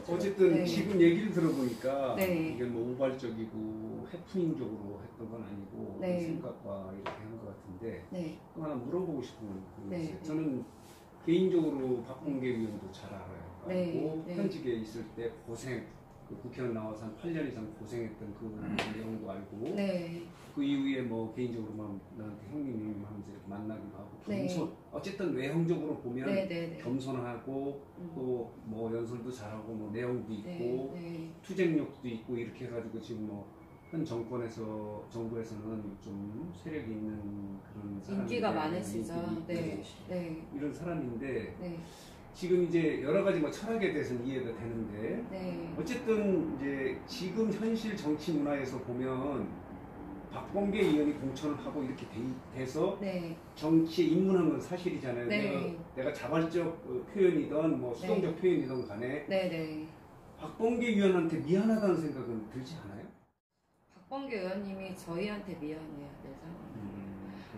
거죠. 어쨌든 네. 지금 얘기를 들어보니까 네. 이게 뭐 우발적이고 해프닝적으로 했던 건 아니고 네. 생각과 이렇게 한 것 같은데 네. 또 하나 물어보고 싶은 건 그게 네. 있어요. 저는 개인적으로 박범계 의원도 잘 알아요. 네. 알고 네. 현직에 있을 때 고생, 그 국회의원 나와서 한 8년 이상 고생했던 그 내용도 알고 네. 그 이후에 뭐 개인적으로만 나한테 형님 하면서 이렇게 만나기도 하고 네. 겸손, 어쨌든 외형적으로 보면 네. 네. 겸손하고 또 뭐 연설도 잘하고 뭐 내용도 있고 네. 네. 투쟁력도 있고 이렇게 해가지고 지금 뭐 현 정권에서 정부에서는 좀 세력이 있는 그런 사람인데 인기가 많으시죠. 네. 네. 이런 사람인데 네. 지금 이제 여러 가지 뭐 철학에 대해서는 이해가 되는데 네. 어쨌든 이제 지금 현실 정치 문화에서 보면 박범계 의원이 공천을 하고 이렇게 돼서 네. 정치에 입문한 건 사실이잖아요. 네. 내가 자발적 표현이든 뭐 수동적 표현이든 간에 네. 네. 박범계 의원한테 미안하다는 생각은 들지 않아요? 박범계 의원님이 저희한테 미안해야 될 상황이에요.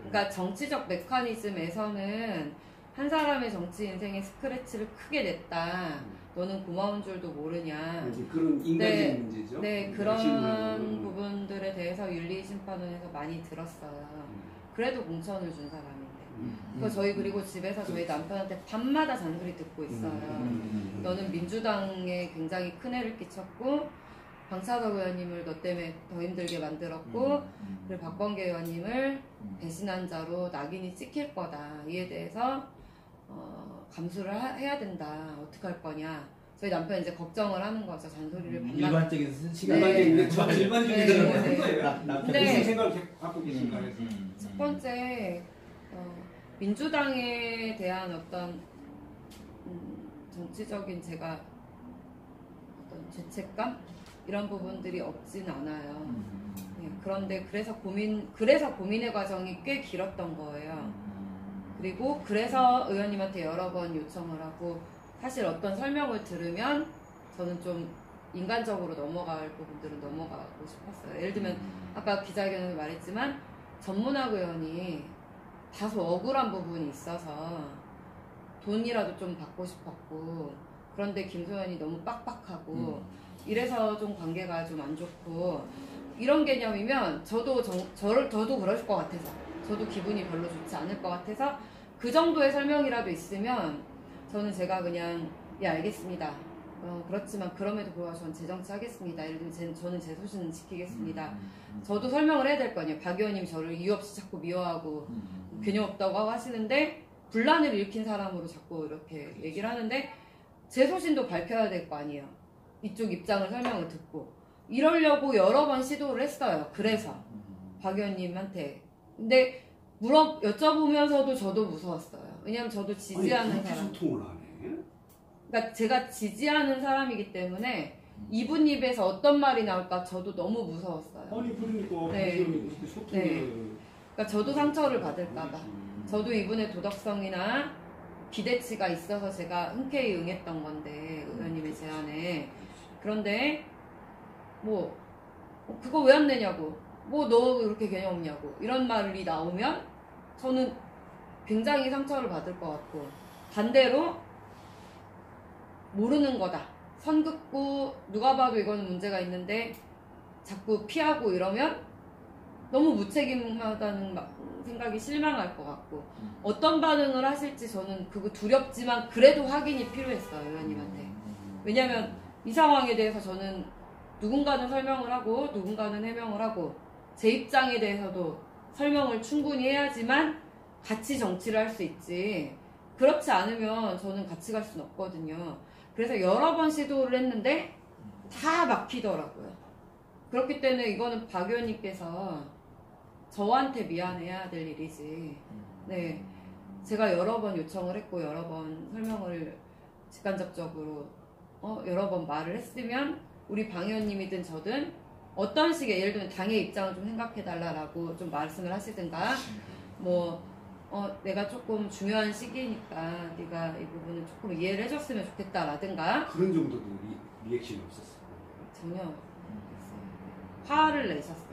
그러니까 정치적 메커니즘에서는 한 사람의 정치 인생에 스크래치를 크게 냈다. 너는 고마운 줄도 모르냐. 그런 인간적 네, 문제죠. 네, 그런 부분들에 대해서 윤리심판원에서 많이 들었어요. 그래도 공천을 준 사람인데. 그래서 저희 그리고 집에서 저희 남편한테 밤마다 잔소리 듣고 있어요. 너는 민주당에 굉장히 큰 해를 끼쳤고 방차석 의원님을 너 때문에 더 힘들게 만들었고 그리고 박범계 의원님을 배신한 자로 낙인이 찍힐 거다. 이에 대해서 감수를 해야 된다. 어떻게 할 거냐. 저희 남편이 이제 걱정을 하는 거죠. 잔소리를 밤낮. 일반적인 시간. 일반적인데 저 일반적인들은 네. 한 거예요. 근데 무슨 생각을 갖고 계신가 해서. 첫 번째 민주당에 대한 어떤 정치적인 제가 어떤 죄책감 이런 부분들이 없진 않아요. 네, 그런데 그래서 고민의 과정이 꽤 길었던 거예요. 그리고 그래서 의원님한테 여러 번 요청을 하고 사실 어떤 설명을 들으면 저는 좀 인간적으로 넘어갈 부분들은 넘어가고 싶었어요. 예를 들면 아까 기자회견에서 말했지만 전문학 의원이 다소 억울한 부분이 있어서 돈이라도 좀 받고 싶었고 그런데 김소연이 너무 빡빡하고 이래서 좀 관계가 좀 안 좋고 이런 개념이면 저도 그럴 것 같아서 저도 기분이 별로 좋지 않을 것 같아서 그 정도의 설명이라도 있으면 저는 제가 그냥 예 알겠습니다. 그렇지만 그럼에도 불구하고 저는 재정치 하겠습니다. 예를 들면 저는 제 소신은 지키겠습니다. 저도 설명을 해야 될 거 아니에요. 박 의원님이 저를 이유 없이 자꾸 미워하고 개념 없다고 하고 하시는데 분란을 일으킨 사람으로 자꾸 이렇게 얘기를 하는데 제 소신도 밝혀야 될 거 아니에요. 이쪽 입장을 설명을 듣고 이러려고 여러 번 시도를 했어요. 그래서 박 의원님한테 근데 여쭤보면서도 저도 무서웠어요. 왜냐면 저도 지지하는 사람. 소통을 하네. 그러니까 제가 지지하는 사람이기 때문에 이분 입에서 어떤 말이 나올까 저도 너무 무서웠어요. 아니 그러니까 네. 그렇게 소통을. 네. 그러니까 저도 상처를 받을까봐. 저도 이분의 도덕성이나 기대치가 있어서 제가 흔쾌히 응했던 건데 의원님의 제안에. 그런데 뭐 그거 왜 안 내냐고 뭐 너 그렇게 개념 없냐고 이런 말이 나오면 저는 굉장히 상처를 받을 것 같고 반대로 모르는 거다 선 긋고 누가 봐도 이거는 문제가 있는데 자꾸 피하고 이러면 너무 무책임하다는 생각이 실망할 것 같고 어떤 반응을 하실지 저는 그거 두렵지만 그래도 확인이 필요했어요 의원님한테. 왜냐면 이 상황에 대해서 저는 누군가는 설명을 하고 누군가는 해명을 하고 제 입장에 대해서도 설명을 충분히 해야지만 같이 정치를 할 수 있지 그렇지 않으면 저는 같이 갈 수는 없거든요. 그래서 여러 번 시도를 했는데 다 막히더라고요. 그렇기 때문에 이거는 박 의원님께서 저한테 미안해야 될 일이지. 네, 제가 여러 번 요청을 했고 여러 번 설명을 직간접적으로 여러 번 말을 했으면 우리 박 의원님이든 저든 어떤 식의 예를 들면 당의 입장을 좀 생각해달라고 좀 말씀을 하시든가 뭐 내가 조금 중요한 시기니까 네가 이 부분을 조금 이해를 해줬으면 좋겠다라든가 그런 정도도 리액션이 없었어요. 전혀 없어요. 화를 내셨어요.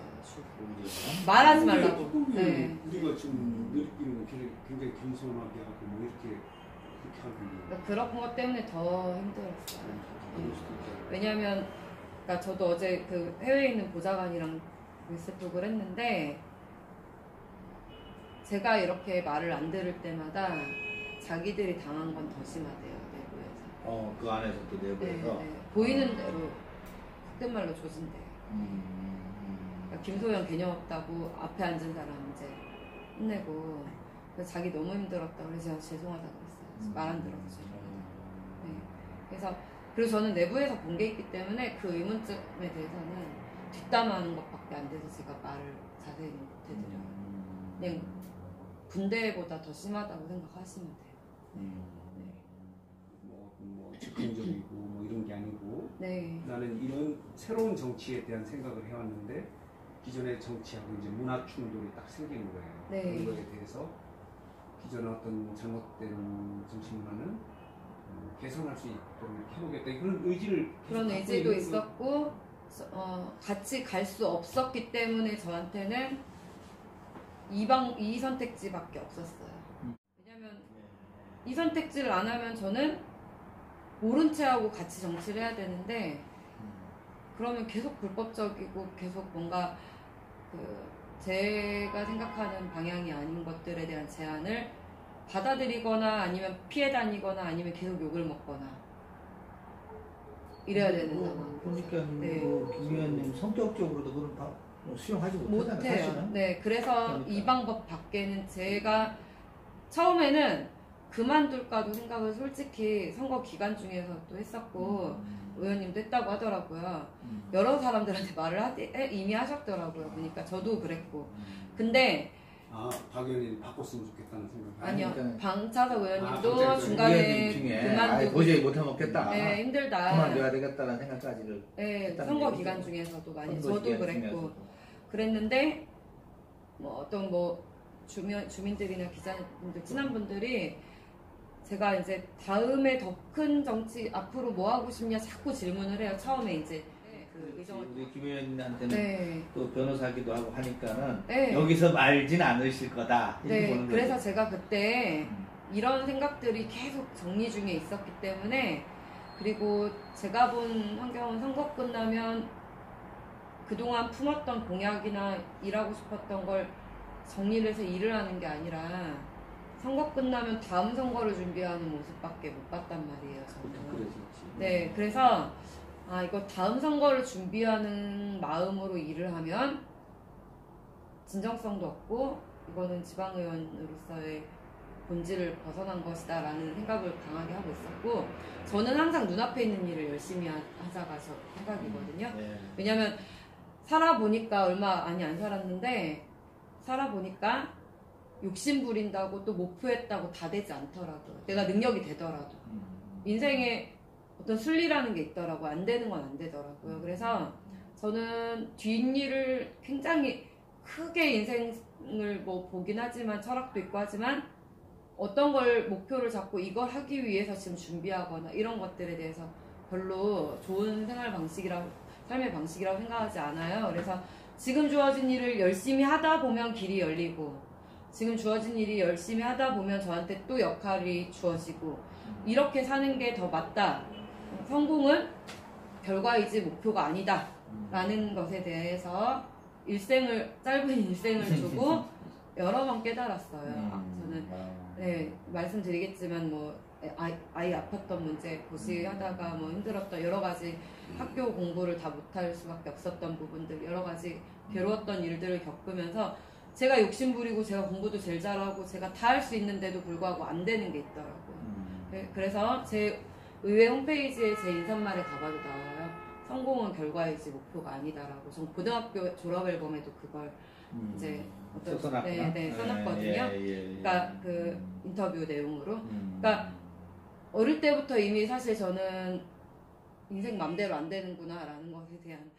말하지 말라고. 네. 우리가 지금 느끼는 굉장히 겸손하게 하고 뭐 이렇게 하는데 그런 것 때문에 더 힘들었어요. 왜냐하면 그러니까 저도 어제 그 해외에 있는 보좌관이랑 리스톡을 했는데 제가 이렇게 말을 안 들을 때마다 자기들이 당한 건 더 심하대요, 내부에서. 그 안에서 또 내부에서. 네. 보이는 대로 속된 말로 조진대요. 그러니까 김소연 개념 없다고 앞에 앉은 사람 이제 혼내고 그래서 자기 너무 힘들었다고 그래서 제가 죄송하다고 그랬어요. 말 안 들어서 죄송하다고. 네. 그래서 그리고 저는 내부에서 본 게 있기 때문에 그 의문점에 대해서는 뒷담화하는 것밖에 안 돼서 제가 말을 자세히 못 해드려요. 그냥 군대보다 더 심하다고 생각하시면 돼요. 네. 뭐 즉흥적이고 뭐 이런 게 아니고 네. 나는 이런 새로운 정치에 대한 생각을 해왔는데 기존의 정치하고 이제 문화 충돌이 딱 생기는 거예요. 네. 그런 거에 대해서 기존의 어떤 잘못된 정치 문화는 개선할 수 있도록 이렇게 해보겠다 그런 의지를 그런 의지도 있었고 같이 갈 수 없었기 때문에 저한테는 이 선택지밖에 없었어요. 왜냐면 이 선택지를 안 하면 저는 모른 채 하고 같이 정치를 해야 되는데 그러면 계속 불법적이고 계속 뭔가 제가 생각하는 방향이 아닌 것들에 대한 제안을 받아들이거나 아니면 피해 다니거나 아니면 계속 욕을 먹거나 이래야 되는 상황. 그러니까 네. 김 의원님 성격적으로도 그런 수용하지 못하잖아요. 못해요. 사실은. 네, 그래서 그러니까. 이 방법 밖에는 제가 처음에는 그만둘까도 생각을 솔직히 선거 기간 중에서도 했었고 의원님도 했다고 하더라고요. 여러 사람들한테 말을 이미 하셨더라고요. 그러니까 저도 그랬고. 근데 박 의원님 바꿨으면 좋겠다는 생각. 아니요. 그러니까. 방차석 의원님도 방차석 중간에 그만두고 도저히 못해 먹겠다. 네, 힘들다. 그만둬야 되겠다는 생각까지를. 네, 선거 기간 중에서도 많이 저도 그랬고 중에서도. 그랬는데 뭐 어떤 주민들이나 기자분들 친한 분들이 제가 이제 다음에 더 큰 정치 앞으로 뭐 하고 싶냐 자꾸 질문을 해요. 처음에 이제 우리 김 의원님한테는 네. 또 변호사기도 하고 하니까는 네. 여기서 말진 않으실 거다. 이렇게 네, 보는 그래서 거죠. 제가 그때 이런 생각들이 계속 정리 중에 있었기 때문에 그리고 제가 본 환경은 선거 끝나면 그동안 품었던 공약이나 일하고 싶었던 걸 정리를 해서 일을 하는 게 아니라 선거 끝나면 다음 선거를 준비하는 모습밖에 못 봤단 말이에요. 저는. 네, 그래서 이거 다음 선거를 준비하는 마음으로 일을 하면 진정성도 없고 이거는 지방의원으로서의 본질을 벗어난 것이다 라는 생각을 강하게 하고 있었고 저는 항상 눈앞에 있는 일을 열심히 하자가 저 생각이거든요. 네. 왜냐면 살아보니까 얼마 안 살았는데 살아보니까 욕심 부린다고 또 목표했다고 다 되지 않더라고요. 내가 능력이 되더라도 인생에 어떤 순리라는 게 있더라고요. 안 되는 건 안 되더라고요. 그래서 저는 뒷일을 굉장히 크게 인생을 뭐 보긴 하지만 철학도 있고 하지만 어떤 걸 목표를 잡고 이걸 하기 위해서 지금 준비하거나 이런 것들에 대해서 별로 좋은 삶의 방식이라고 생각하지 않아요. 그래서 지금 주어진 일을 열심히 하다 보면 길이 열리고 지금 주어진 일이 열심히 하다 보면 저한테 또 역할이 주어지고 이렇게 사는 게 더 맞다. 성공은 결과이지 목표가 아니다 라는 것에 대해서 짧은 일생을 두고 여러 번 깨달았어요. 저는 네, 말씀드리겠지만 뭐 아이 아팠던 문제 고시하다가 뭐 힘들었던 여러 가지 학교 공부를 다 못할 수밖에 없었던 부분들 여러 가지 괴로웠던 일들을 겪으면서 제가 욕심부리고 제가 공부도 제일 잘하고 제가 다 할 수 있는데도 불구하고 안 되는 게 있더라고요. 그래서 제 의회 홈페이지에 제 인사말에 가봐도 나와요. 성공은 결과이지 목표가 아니다라고. 전 고등학교 졸업 앨범에도 그걸 이제 써놨거든요. 그러니까 그 인터뷰 내용으로. 그러니까 어릴 때부터 이미 사실 저는 인생 맘대로 안 되는구나라는 것에 대한